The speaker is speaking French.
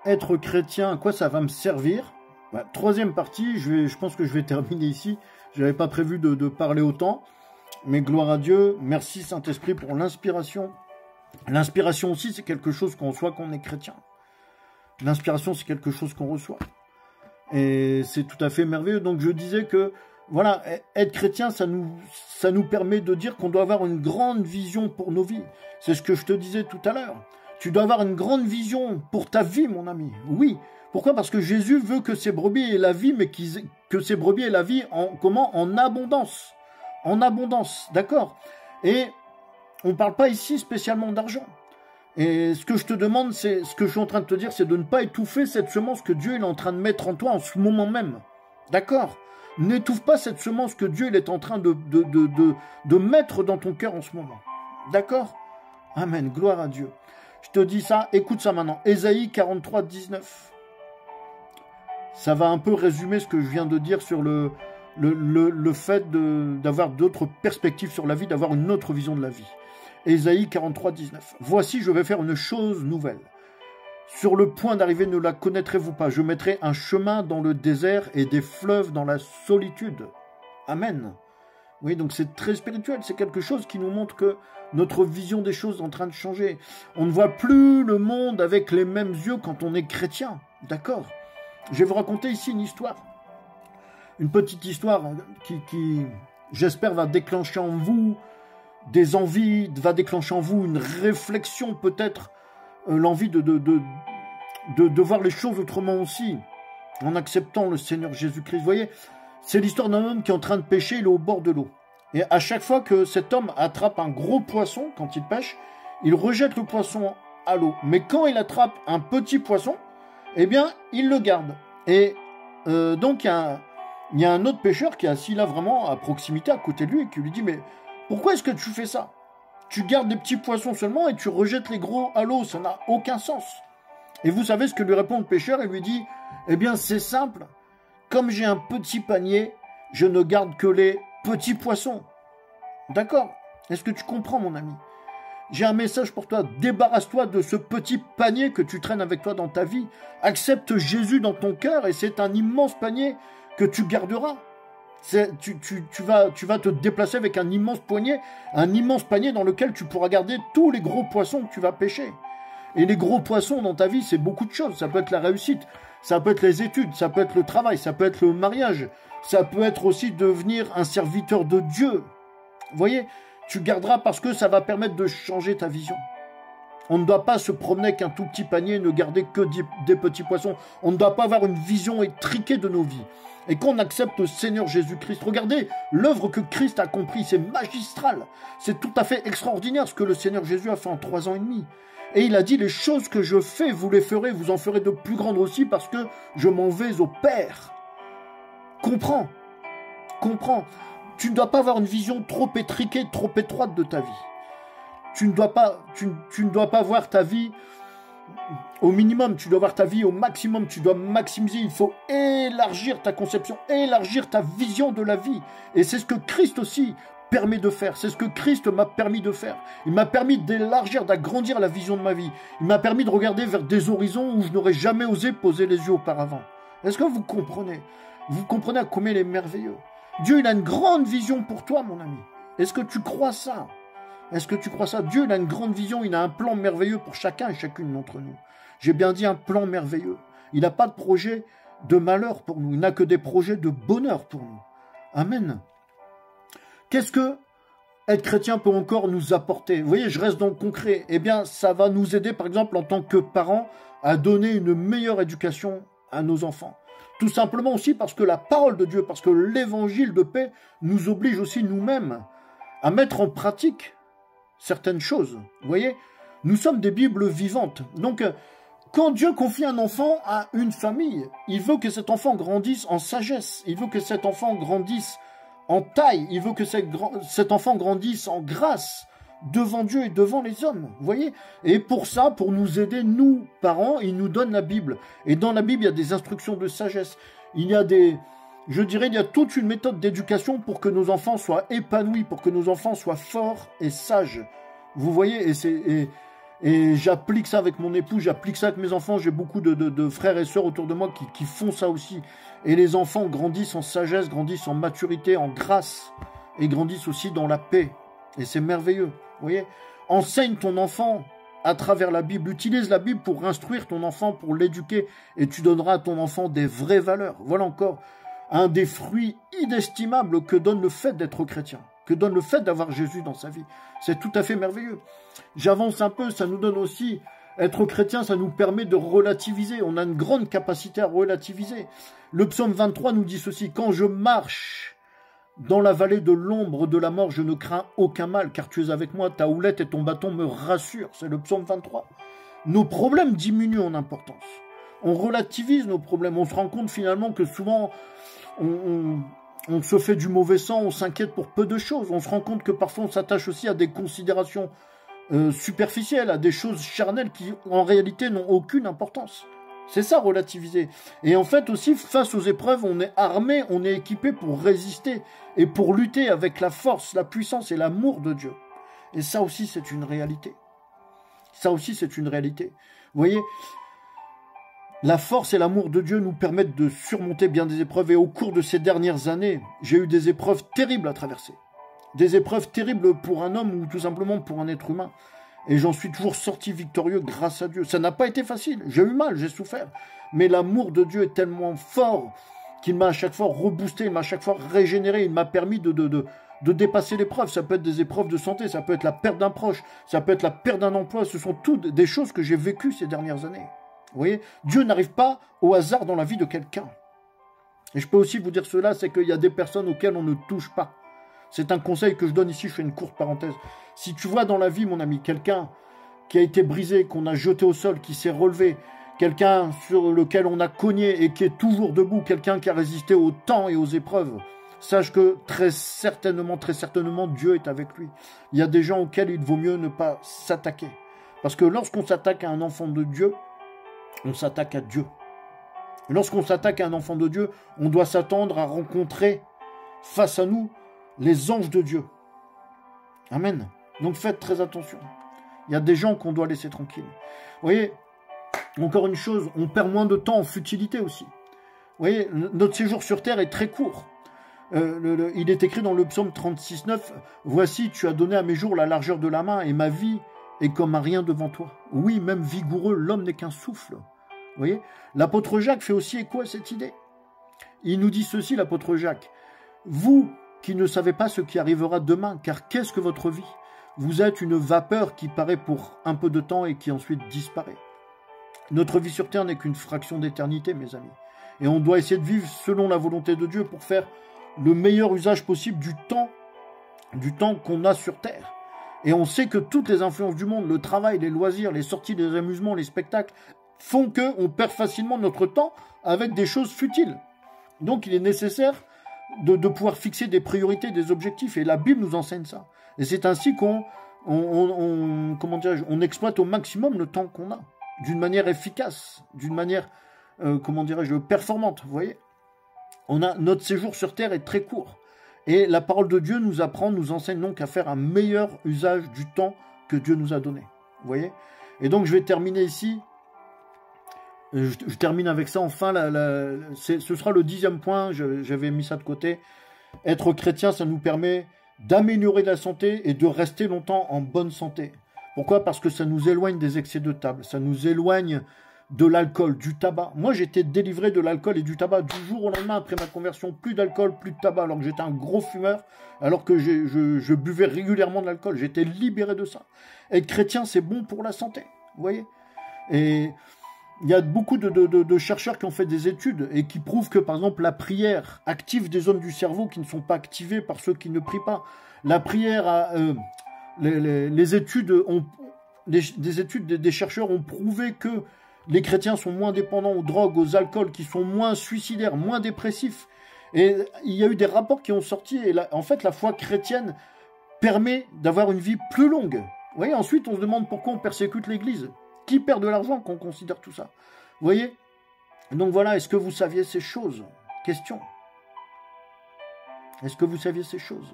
être chrétien, à quoi ça va me servir? Bah, troisième partie, je pense que je vais terminer ici. Je n'avais pas prévu de parler autant. Mais gloire à Dieu, merci Saint-Esprit pour l'inspiration. L'inspiration aussi, c'est quelque chose qu'on reçoit quand on est chrétien. L'inspiration, c'est quelque chose qu'on reçoit. Et c'est tout à fait merveilleux. Donc je disais que, voilà, être chrétien, ça nous permet de dire qu'on doit avoir une grande vision pour nos vies. C'est ce que je te disais tout à l'heure. Tu dois avoir une grande vision pour ta vie, mon ami. Oui. Pourquoi? Parce que Jésus veut que ses brebis aient la vie, mais que ses brebis aient la vie en abondance. En abondance, d'accord? Et on ne parle pas ici spécialement d'argent. Et ce que je te demande, c'est ce que je suis en train de te dire, c'est de ne pas étouffer cette semence que Dieu est en train de mettre en toi en ce moment même. D'accord? N'étouffe pas cette semence que Dieu est en train de mettre dans ton cœur en ce moment. D'accord? Amen, gloire à Dieu. Je te dis ça, écoute ça maintenant. Ésaïe 43, 19. Ça va un peu résumer ce que je viens de dire sur le fait d'avoir d'autres perspectives sur la vie, d'avoir une autre vision de la vie. Ésaïe 43, 19. Voici, je vais faire une chose nouvelle. Sur le point d'arriver, ne la connaîtrez-vous pas? Je mettrai un chemin dans le désert et des fleuves dans la solitude. Amen. Oui, donc c'est très spirituel. C'est quelque chose qui nous montre que notre vision des choses est en train de changer. On ne voit plus le monde avec les mêmes yeux quand on est chrétien. D'accord? Je vais vous raconter ici une histoire. Une petite histoire qui j'espère, va déclencher en vous des envies, va déclencher en vous une réflexion, peut-être l'envie de voir les choses autrement aussi, en acceptant le Seigneur Jésus-Christ. Vous voyez, c'est l'histoire d'un homme qui est en train de pêcher, il est au bord de l'eau. Et à chaque fois que cet homme attrape un gros poisson, quand il pêche, il rejette le poisson à l'eau. Mais quand il attrape un petit poisson, eh bien, il le garde. Et donc, il y a un autre pêcheur qui est assis là vraiment à proximité, à côté de lui, et qui lui dit, mais pourquoi est-ce que tu fais ça? Tu gardes des petits poissons seulement et tu rejettes les gros à l'eau, ça n'a aucun sens. Et vous savez ce que lui répond le pêcheur? Il lui dit, eh bien c'est simple, comme j'ai un petit panier, je ne garde que les petits poissons. D'accord? Est-ce que tu comprends, mon ami? J'ai un message pour toi, débarrasse-toi de ce petit panier que tu traînes avec toi dans ta vie. Accepte Jésus dans ton cœur et c'est un immense panier que tu garderas. Tu vas te déplacer avec un immense panier dans lequel tu pourras garder tous les gros poissons que tu vas pêcher. Et les gros poissons dans ta vie, c'est beaucoup de choses. Ça peut être la réussite, ça peut être les études, ça peut être le travail, ça peut être le mariage, ça peut être aussi devenir un serviteur de Dieu. Vous voyez, tu garderas parce que ça va permettre de changer ta vision. On ne doit pas se promener avec un tout petit panier et ne garder que des petits poissons. On ne doit pas avoir une vision étriquée de nos vies. Et quand on accepte le Seigneur Jésus-Christ, regardez l'œuvre que Christ a accomplie, c'est magistral. C'est tout à fait extraordinaire ce que le Seigneur Jésus a fait en 3 ans et demi. Et il a dit, les choses que je fais, vous les ferez, vous en ferez de plus grandes aussi parce que je m'en vais au Père. Comprends. Tu ne dois pas avoir une vision trop étriquée, trop étroite de ta vie. Tu ne dois pas voir ta vie au minimum, tu dois voir ta vie au maximum, tu dois maximiser, il faut élargir ta conception, élargir ta vision de la vie. Et c'est ce que Christ aussi permet de faire, c'est ce que Christ m'a permis de faire. Il m'a permis d'élargir, d'agrandir la vision de ma vie. Il m'a permis de regarder vers des horizons où je n'aurais jamais osé poser les yeux auparavant. Est-ce que vous comprenez? Vous comprenez à combien il est merveilleux? Dieu, il a une grande vision pour toi, mon ami. Est-ce que tu crois ça? Est-ce que tu crois ça? Dieu, il a une grande vision, il a un plan merveilleux pour chacun et chacune d'entre nous. J'ai bien dit un plan merveilleux. Il n'a pas de projet de malheur pour nous, il n'a que des projets de bonheur pour nous. Amen. Qu'est-ce que être chrétien peut encore nous apporter? Vous voyez, je reste dans le concret. Eh bien, ça va nous aider, par exemple, en tant que parents, à donner une meilleure éducation à nos enfants. Tout simplement aussi parce que la parole de Dieu, parce que l'évangile de paix nous oblige aussi nous-mêmes à mettre en pratique certaines choses. Vous voyez, nous sommes des Bibles vivantes. Donc, quand Dieu confie un enfant à une famille, il veut que cet enfant grandisse en sagesse, il veut que cet enfant grandisse en taille, il veut que cet enfant grandisse en grâce devant Dieu et devant les hommes. Vous voyez? Et pour ça, pour nous aider, nous, parents, il nous donne la Bible. Et dans la Bible, il y a des instructions de sagesse. Il y a il y a toute une méthode d'éducation pour que nos enfants soient épanouis, pour que nos enfants soient forts et sages. Vous voyez, Et j'applique ça avec mon époux, j'applique ça avec mes enfants. J'ai beaucoup de frères et sœurs autour de moi qui font ça aussi. Et les enfants grandissent en sagesse, grandissent en maturité, en grâce. Et grandissent aussi dans la paix. Et c'est merveilleux. Vous voyez? Enseigne ton enfant à travers la Bible. Utilise la Bible pour instruire ton enfant, pour l'éduquer. Et tu donneras à ton enfant des vraies valeurs. Voilà encore un des fruits inestimables que donne le fait d'être chrétien. Que donne le fait d'avoir Jésus dans sa vie. C'est tout à fait merveilleux. J'avance un peu, ça nous donne aussi, être chrétien, ça nous permet de relativiser. On a une grande capacité à relativiser. Le psaume 23 nous dit ceci: quand je marche dans la vallée de l'ombre de la mort, je ne crains aucun mal, car tu es avec moi, ta houlette et ton bâton me rassurent. C'est le psaume 23. Nos problèmes diminuent en importance. On relativise nos problèmes. On se rend compte finalement que souvent, on se fait du mauvais sang, on s'inquiète pour peu de choses. On se rend compte que parfois on s'attache aussi à des considérations superficielles, à des choses charnelles qui en réalité n'ont aucune importance. C'est ça, relativiser. Et en fait aussi, face aux épreuves, on est armé, on est équipé pour résister et pour lutter avec la force, la puissance et l'amour de Dieu. Et ça aussi, c'est une réalité. Ça aussi, c'est une réalité. Vous voyez, la force et l'amour de Dieu nous permettent de surmonter bien des épreuves. Et au cours de ces dernières années, j'ai eu des épreuves terribles à traverser. Des épreuves terribles pour un homme ou tout simplement pour un être humain. Et j'en suis toujours sorti victorieux grâce à Dieu. Ça n'a pas été facile. J'ai eu mal, j'ai souffert. Mais l'amour de Dieu est tellement fort qu'il m'a à chaque fois reboosté, il m'a à chaque fois régénéré. Il m'a permis de dépasser l'épreuve. Ça peut être des épreuves de santé, ça peut être la perte d'un proche, ça peut être la perte d'un emploi. Ce sont toutes des choses que j'ai vécues ces dernières années. Vous voyez, Dieu n'arrive pas au hasard dans la vie de quelqu'un. Et je peux aussi vous dire cela, c'est qu'il y a des personnes auxquelles on ne touche pas. C'est un conseil que je donne ici, je fais une courte parenthèse. Si tu vois dans la vie, mon ami, quelqu'un qui a été brisé, qu'on a jeté au sol, qui s'est relevé, quelqu'un sur lequel on a cogné et qui est toujours debout, quelqu'un qui a résisté au temps et aux épreuves, sache que très certainement, Dieu est avec lui. Il y a des gens auxquels il vaut mieux ne pas s'attaquer. Parce que lorsqu'on s'attaque à un enfant de Dieu, on s'attaque à Dieu. Et lorsqu'on s'attaque à un enfant de Dieu, on doit s'attendre à rencontrer face à nous les anges de Dieu. Amen. Donc faites très attention. Il y a des gens qu'on doit laisser tranquilles. Vous voyez, encore une chose, on perd moins de temps en futilité aussi. Vous voyez, notre séjour sur terre est très court. Il est écrit dans le psaume 36,9 « Voici, tu as donné à mes jours la largeur de la main, et ma vie est comme un rien devant toi. Oui, même vigoureux, l'homme n'est qu'un souffle. » Vous voyez, l'apôtre Jacques fait aussi écho à cette idée. Il nous dit ceci, l'apôtre Jacques. « Vous qui ne savez pas ce qui arrivera demain, car qu'est-ce que votre vie? Vous êtes une vapeur qui paraît pour un peu de temps et qui ensuite disparaît. » Notre vie sur terre n'est qu'une fraction d'éternité, mes amis. Et on doit essayer de vivre selon la volonté de Dieu pour faire le meilleur usage possible du temps qu'on a sur terre. Et on sait que toutes les influences du monde, le travail, les loisirs, les sorties, les amusements, les spectacles, font qu'on perd facilement notre temps avec des choses futiles. Donc il est nécessaire de pouvoir fixer des priorités, des objectifs. Et la Bible nous enseigne ça. Et c'est ainsi qu'on exploite au maximum le temps qu'on a, d'une manière efficace, d'une manière, performante. Vous voyez, notre séjour sur terre est très court. Et la parole de Dieu nous enseigne donc à faire un meilleur usage du temps que Dieu nous a donné. Vous voyez? Et donc je vais terminer ici. Je termine avec ça. Enfin, ce sera le 10e point. J'avais mis ça de côté. Être chrétien, ça nous permet d'améliorer la santé et de rester longtemps en bonne santé. Pourquoi? Parce que ça nous éloigne des excès de table. Ça nous éloigne de l'alcool, du tabac. Moi, j'étais délivré de l'alcool et du tabac du jour au lendemain après ma conversion. Plus d'alcool, plus de tabac, alors que j'étais un gros fumeur, alors que je buvais régulièrement de l'alcool. J'étais libéré de ça. Être chrétien, c'est bon pour la santé. Vous voyez? Et il y a beaucoup de chercheurs qui ont fait des études et qui prouvent que, par exemple, la prière active des zones du cerveau qui ne sont pas activées par ceux qui ne prient pas. La prière, des chercheurs ont prouvé que les chrétiens sont moins dépendants aux drogues, aux alcools, qui sont moins suicidaires, moins dépressifs. Et il y a eu des rapports qui ont sorti. Et en fait, la foi chrétienne permet d'avoir une vie plus longue. Vous voyez, ensuite, on se demande pourquoi on persécute l'Église. Qui perd de l'argent quand on considère tout ça? Vous voyez? Donc voilà, est-ce que vous saviez ces choses? Question. Est-ce que vous saviez ces choses?